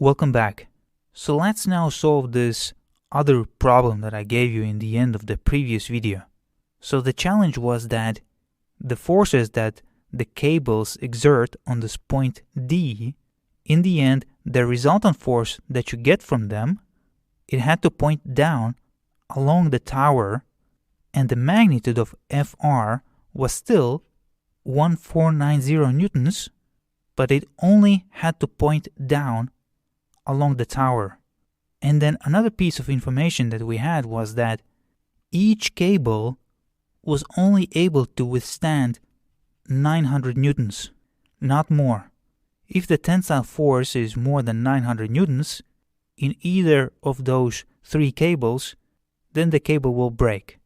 Welcome back. So let's now solve this other problem that I gave you in the end of the previous video. So the challenge was that the forces that the cables exert on this point D, in the end, the resultant force that you get from them, it had to point down along the tower, and the magnitude of Fr was still 1490 newtons, but it only had to point down along the tower. And then another piece of information that we had was that each cable was only able to withstand 900 newtons, not more. If the tensile force is more than 900 newtons in either of those three cables, then the cable will break.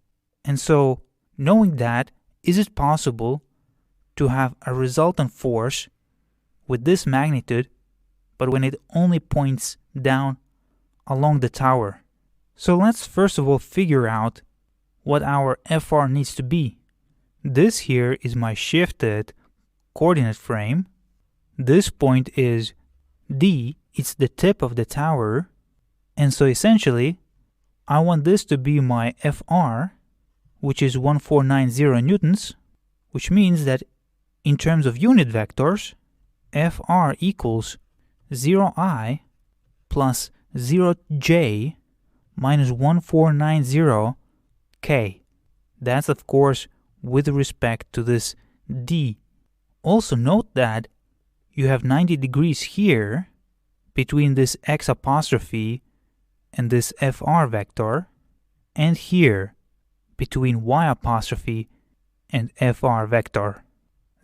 And so, knowing that, is it possible to have a resultant force with this magnitude, but when it only points down along the tower? So let's first of all figure out what our Fr needs to be. This here is my shifted coordinate frame. This point is D, it's the tip of the tower, and so essentially I want this to be my Fr, which is 1490 newtons, which means that in terms of unit vectors, Fr equals 0I plus 0J minus 1490 K. That's of course with respect to this D. Also note that you have 90 degrees here between this X apostrophe and this Fr vector, and here between Y apostrophe and Fr vector.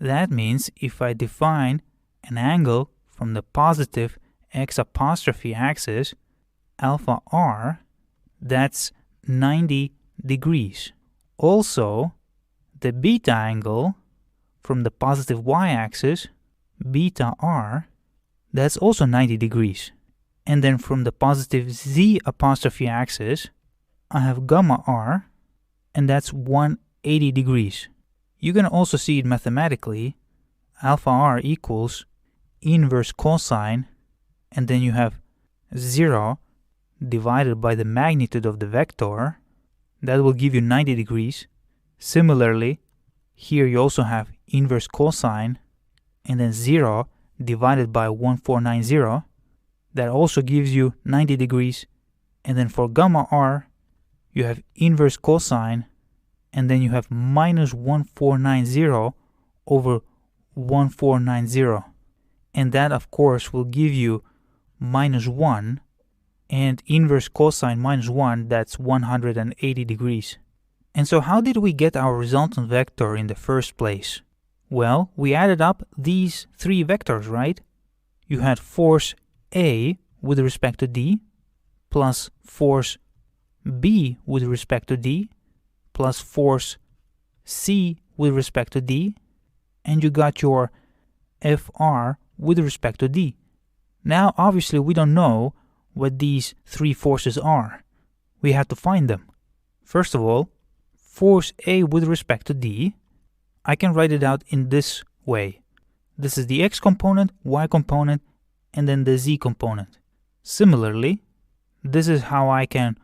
That means if I define an angle from the positive X apostrophe axis, alpha R, that's 90 degrees. Also, the beta angle from the positive y-axis, beta R, that's also 90 degrees. And then from the positive z apostrophe axis, I have gamma R, and that's 180 degrees. You can also see it mathematically. Alpha R equals inverse cosine, and then you have 0 divided by the magnitude of the vector. That will give you 90 degrees. Similarly, here you also have inverse cosine, and then 0 divided by 1490. That also gives you 90 degrees. And then for gamma R, you have inverse cosine, and then you have minus 1490 over 1490. And that, of course, will give you minus 1. And inverse cosine minus 1, that's 180 degrees. And so how did we get our resultant vector in the first place? Well, we added up these three vectors, right? You had force A with respect to D, plus force B with respect to D, plus force C with respect to D, and you got your Fr with respect to D. Now, obviously, we don't know what these three forces are. We have to find them. First of all, force A with respect to D, I can write it out in this way. This is the X component, Y component, and then the Z component. Similarly, this is how I can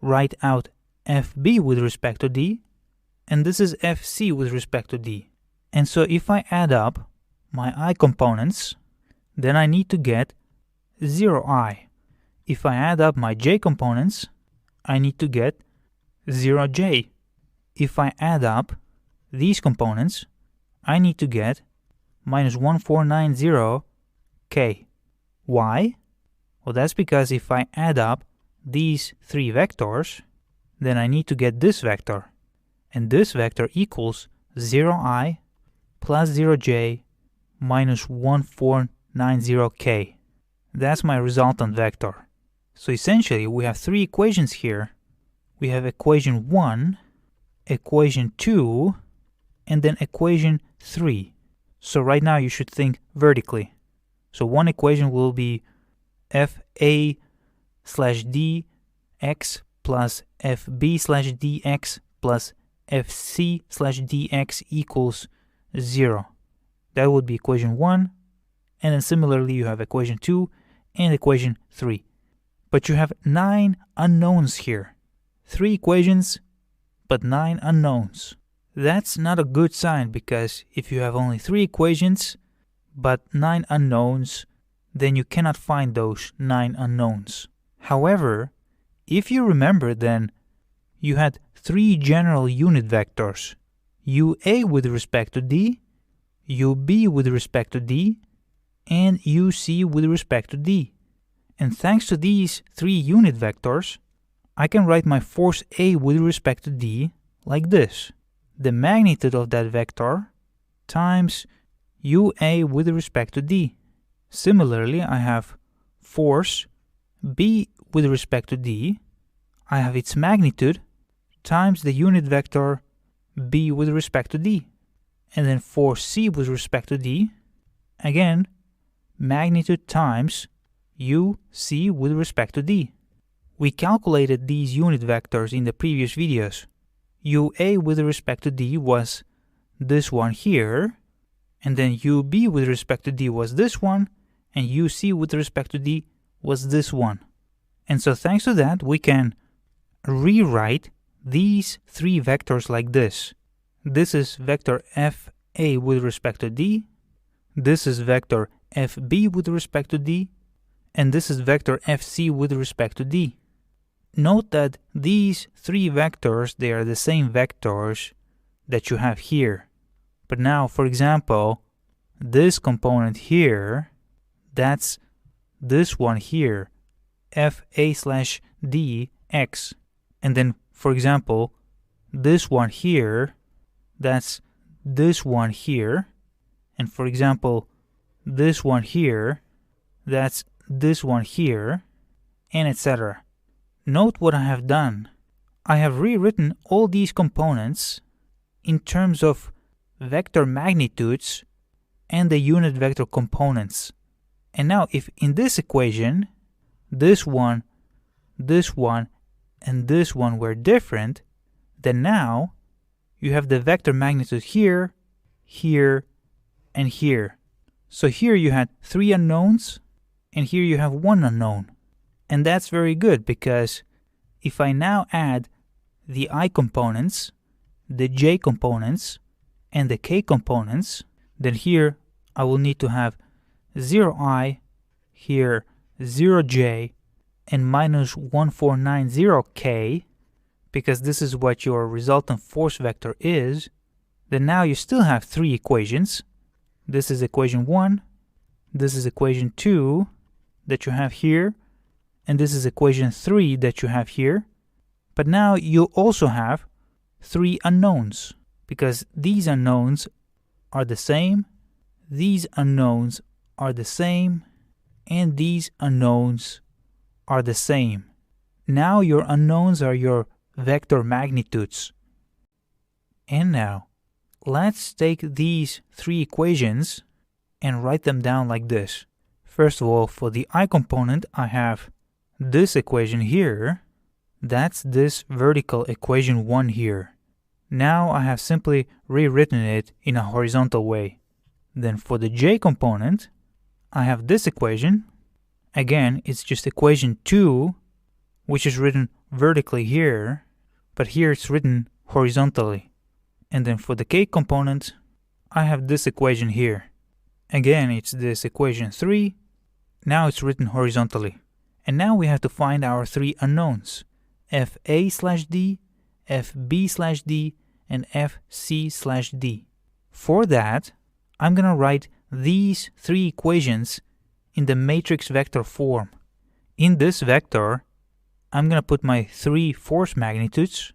write out FB with respect to D, and this is FC with respect to D. And so if I add up my I components, then I need to get 0I. If I add up my J components, I need to get 0J. If I add up these components, I need to get minus 1490 K. Why? Well, that's because if I add up these three vectors, then I need to get this vector. And this vector equals 0I plus 0J minus 1490K. That's my resultant vector. So essentially, we have three equations here. We have equation 1, equation 2, and then equation 3. So right now you should think vertically. So one equation will be FA slash dx plus FB slash dx plus FC slash dx equals 0. That would be equation 1. And then similarly, you have equation 2 and equation 3. But you have 9 unknowns here. 3 equations, but 9 unknowns. That's not a good sign, because if you have only 3 equations, but 9 unknowns, then you cannot find those 9 unknowns. However, if you remember, then you had 3 general unit vectors: UA with respect to D, UB with respect to D, and UC with respect to D. And thanks to these 3 unit vectors, I can write my force A with respect to D like this: the magnitude of that vector times UA with respect to D. Similarly, I have force B with respect to D. I have its magnitude times the unit vector B with respect to D. And then force C with respect to D, again, magnitude times UC with respect to D. We calculated these unit vectors in the previous videos. UA with respect to D was this one here, and then UB with respect to D was this one, and UC with respect to D was this one. And so thanks to that, we can rewrite these 3 vectors like this. This is vector FA with respect to D, this is vector FB with respect to D, and this is vector FC with respect to D. Note that these 3 vectors, they are the same vectors that you have here. But now, for example, this component here, that's this one here, FA/DX. And then, for example, this one here, that's this one here. And for example, this one here, that's this one here, and etc. Note what I have done. I have rewritten all these components in terms of vector magnitudes and the unit vector components. And now if in this equation, this one, and this one were different, then now you have the vector magnitude here, here, and here. So here you had 3 unknowns, and here you have 1 unknown. And that's very good, because if I now add the I components, the J components, and the K components, then here I will need to have 0I, here 0J, and minus 1490K, because this is what your resultant force vector is. Then now you still have 3 equations. This is equation 1, this is equation 2 that you have here, and this is equation 3 that you have here. But now you also have 3 unknowns, because these unknowns are the same, these unknowns are the same, and these unknowns are the same. Now your unknowns are your vector magnitudes. And now, let's take these 3 equations and write them down like this. First of all, for the I component, I have this equation here. That's this vertical equation 1 here. Now I have simply rewritten it in a horizontal way. Then for the J component, I have this equation. Again, it's just equation 2, which is written vertically here, but here it's written horizontally. And then for the K component, I have this equation here. Again, it's this equation 3. Now it's written horizontally. And now we have to find our 3 unknowns: FA/D, FB/D, and FC/D. For that, I'm going to write these 3 equations in the matrix vector form. In this vector, I'm going to put my 3 force magnitudes,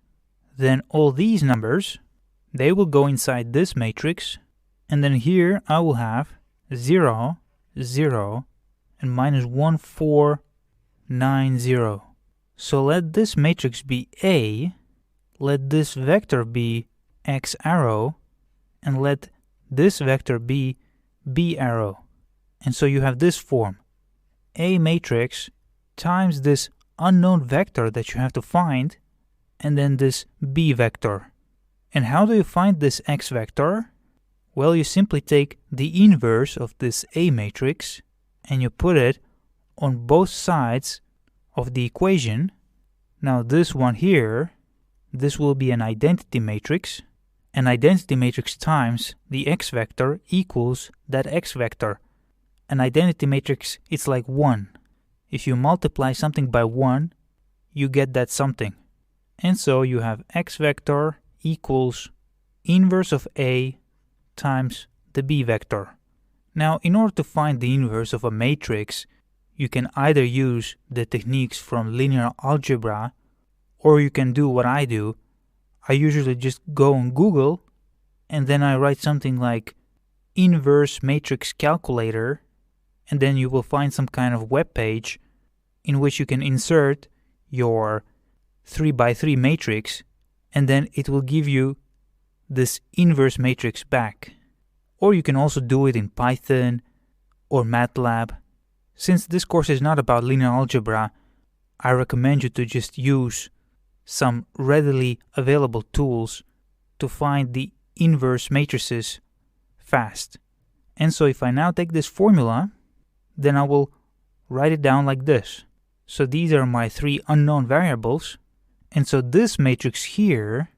then all these numbers, they will go inside this matrix, and then here I will have 0, 0, and minus 1490. So let this matrix be A, let this vector be X arrow, and let this vector be B arrow. And so you have this form: A matrix times this unknown vector that you have to find, and then this B vector. And how do you find this X vector? Well, you simply take the inverse of this A matrix and you put it on both sides of the equation. Now this one here, this will be an identity matrix. An identity matrix times the x vector equals that x vector. An identity matrix, it's like 1. If you multiply something by 1, you get that something. And so you have x vector equals inverse of A times the B vector. Now, in order to find the inverse of a matrix, you can either use the techniques from linear algebra, or you can do what I do. I usually just go on Google and then I write something like inverse matrix calculator, and then you will find some kind of web page in which you can insert your 3x3 matrix, and then it will give you this inverse matrix back. Or you can also do it in Python or MATLAB. Since this course is not about linear algebra, I recommend you to just use some readily available tools to find the inverse matrices fast. And so if I now take this formula, then I will write it down like this. So these are my 3 unknown variables. And so this matrix here,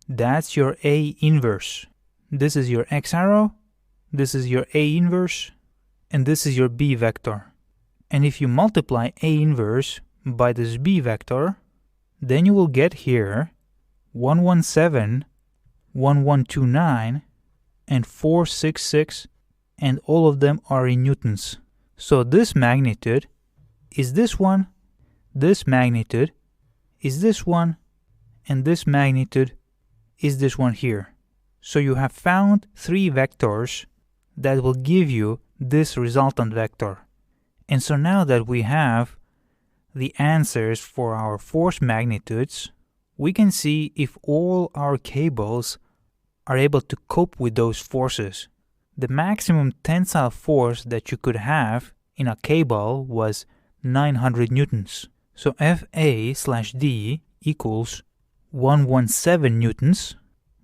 that's your A inverse. This is your x arrow, this is your A inverse, and this is your B vector. And if you multiply A inverse by this B vector, then you will get here 117, 1129, and 466, and all of them are in newtons. So this magnitude is this one, this magnitude is this one, and this magnitude is this one here. So you have found 3 vectors that will give you this resultant vector. And so now that we have the answers for our force magnitudes, we can see if all our cables are able to cope with those forces. The maximum tensile force that you could have in a cable was 900 newtons. So Fa/d equals 117 newtons.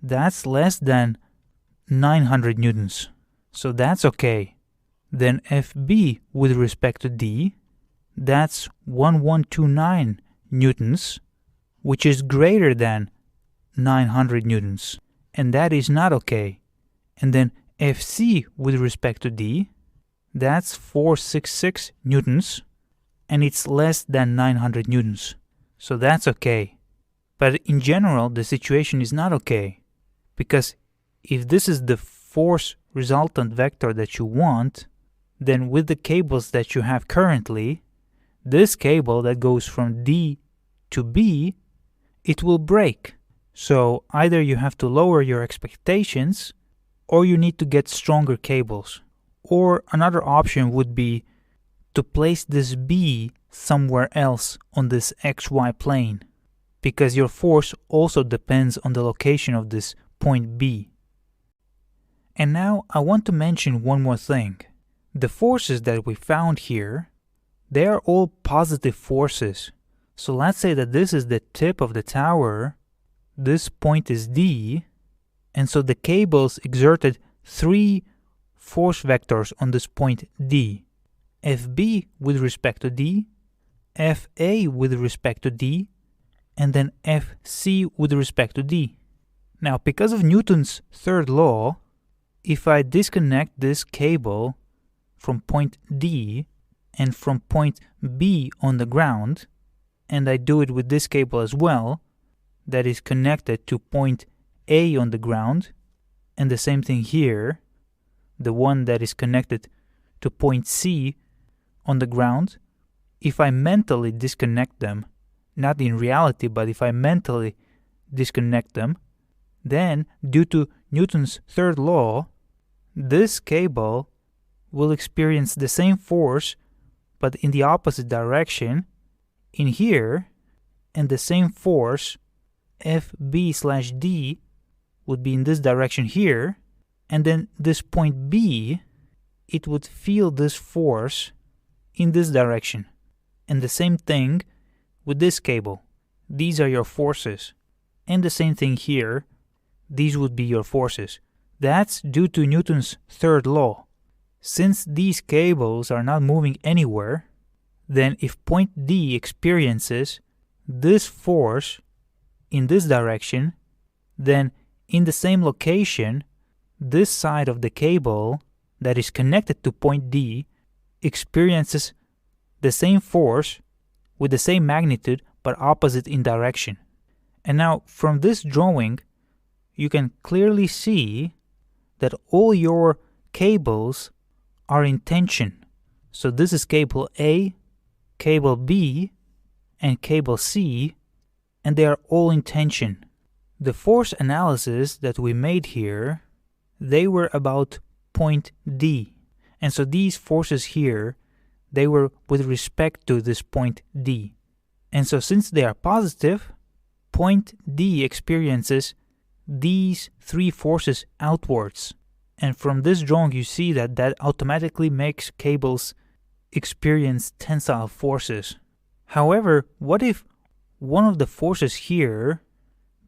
That's less than 900 newtons. So that's okay. Then Fb with respect to d, that's 1129 newtons, which is greater than 900 newtons. And that is not okay. And then Fc with respect to d, that's 466 newtons, and it's less than 900 newtons. So that's okay. But in general, the situation is not okay. Because if this is the force resultant vector that you want, then with the cables that you have currently, this cable that goes from D to B, it will break. So either you have to lower your expectations, or you need to get stronger cables. Or another option would be to place this B somewhere else on this XY plane, because your force also depends on the location of this point B. And now I want to mention one more thing. The forces that we found here, they are all positive forces. So let's say that this is the tip of the tower, this point is D, and so the cables exerted 3 force vectors on this point D. Fb with respect to D, Fa with respect to D, and then Fc with respect to D. Now, because of Newton's third law, if I disconnect this cable from point D and from point B on the ground, and I do it with this cable as well, that is connected to point A on the ground, and the same thing here, the one that is connected to point C on the ground, if I mentally disconnect them, not in reality, but if I mentally disconnect them, then due to Newton's third law, this cable will experience the same force but in the opposite direction in here, and the same force Fb/d would be in this direction here, and then this point B, it would feel this force in this direction. And the same thing with this cable. These are your forces. And the same thing here. These would be your forces. That's due to Newton's third law. Since these cables are not moving anywhere, then if point D experiences this force in this direction, then in the same location, this side of the cable that is connected to point D experiences the same force with the same magnitude but opposite in direction. And now from this drawing, you can clearly see that all your cables are in tension. So this is cable A, cable B, and cable C, and they are all in tension. The force analysis that we made here, they were about point D. And so these forces here, they were with respect to this point D. And so since they are positive, point D experiences these three forces outwards. And from this drawing you see that that automatically makes cables experience tensile forces. However, what if one of the forces here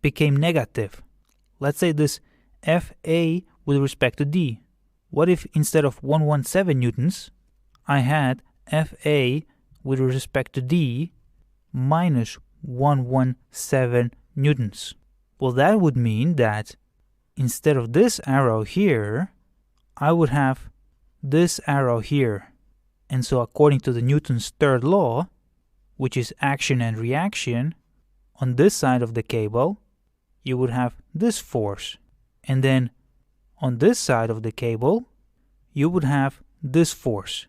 became negative? Let's say this FA with respect to D. What if instead of 117 newtons, I had FA with respect to D minus 117 newtons? Well, that would mean that instead of this arrow here, I would have this arrow here. And so according to the Newton's third law, which is action and reaction, on this side of the cable, you would have this force. And then on this side of the cable, you would have this force.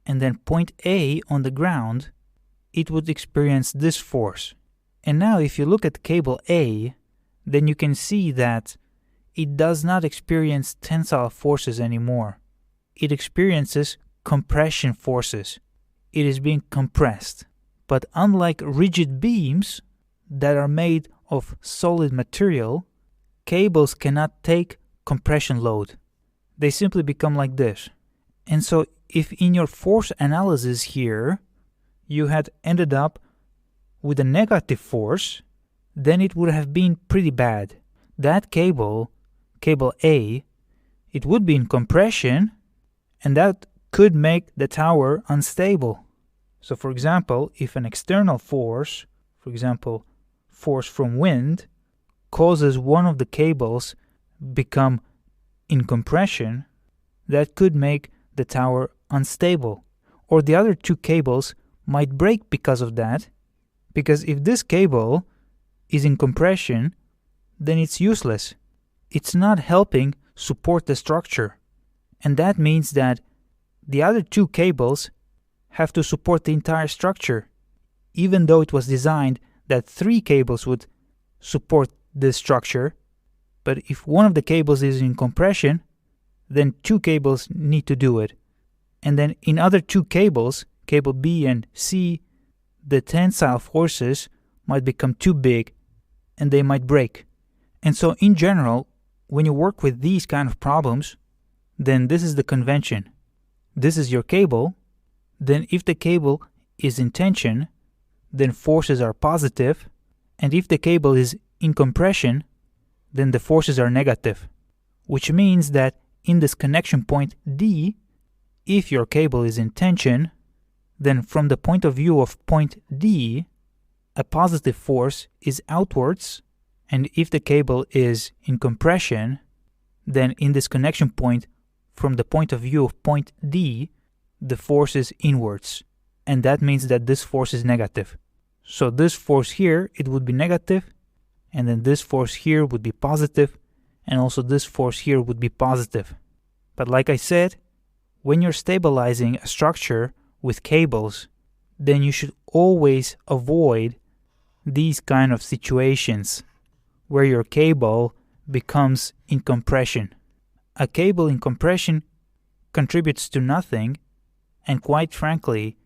And then point A on the ground, it would experience this force. And now if you look at cable A, then you can see that it does not experience tensile forces anymore. It experiences compression forces. It is being compressed. But unlike rigid beams that are made of solid material, cables cannot take compression load. They simply become like this. And so if in your force analysis here, you had ended up with a negative force, then it would have been pretty bad. That cable, cable A, it would be in compression, and that could make the tower unstable. So for example, if an external force, for example, force from wind, causes one of the cables become in compression, that could make the tower unstable. Or the other two cables might break because of that, because if this cable is in compression, then it's useless. It's not helping support the structure. And that means that the other two cables have to support the entire structure, even though it was designed that 3 cables would support this structure. But if one of the cables is in compression, then 2 cables need to do it. And then in other 2 cables, cable B and C, the tensile forces might become too big and they might break. And so in general, when you work with these kind of problems, then this is the convention. This is your cable. Then if the cable is in tension, then forces are positive. And if the cable is in compression, then the forces are negative. Which means that in this connection point D, if your cable is in tension, then from the point of view of point D, a positive force is outwards. And if the cable is in compression, then in this connection point, from the point of view of point D, the force is inwards. And that means that this force is negative. So this force here, it would be negative, and then this force here would be positive, and also this force here would be positive. But like I said, when you're stabilizing a structure with cables, then you should always avoid these kind of situations where your cable becomes in compression. A cable in compression contributes to nothing, and quite frankly,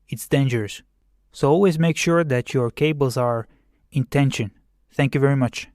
it's dangerous. So always make sure that your cables are in tension. Thank you very much.